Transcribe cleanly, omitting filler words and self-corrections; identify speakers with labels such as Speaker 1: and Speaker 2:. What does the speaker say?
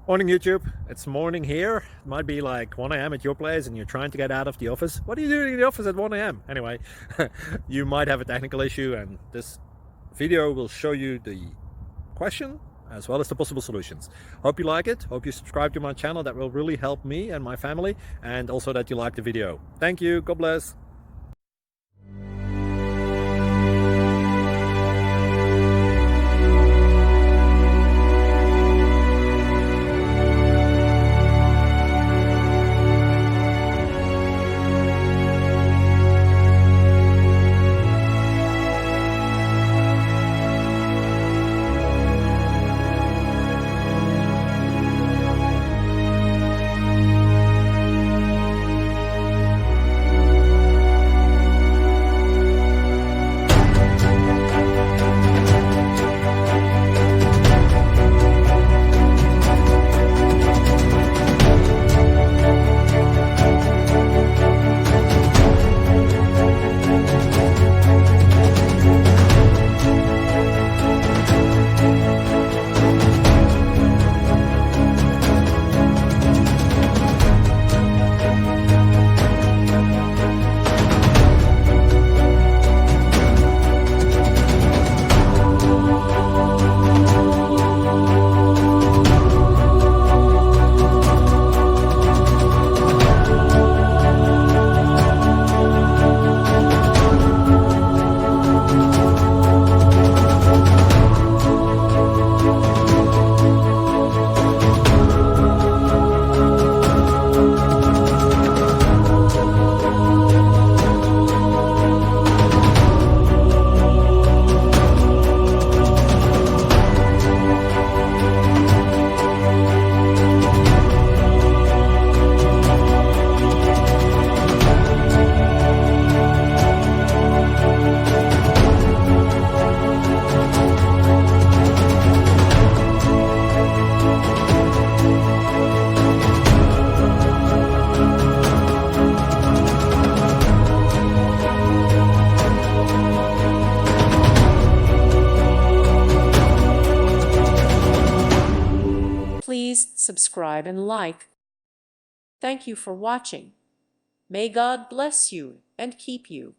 Speaker 1: Morning YouTube, it's morning here. It might be like 1 a.m. at your place and you're trying to get out of the office. What are you doing in the office at 1 a.m.? Anyway, you might have a technical issue and this video will show you the question as well as the possible solutions. Hope you like it, hope you subscribe to my channel. That will really help me and my family, and also that you like the video. Thank you, God bless.
Speaker 2: Please subscribe and like. Thank you for watching. May God bless you and keep you.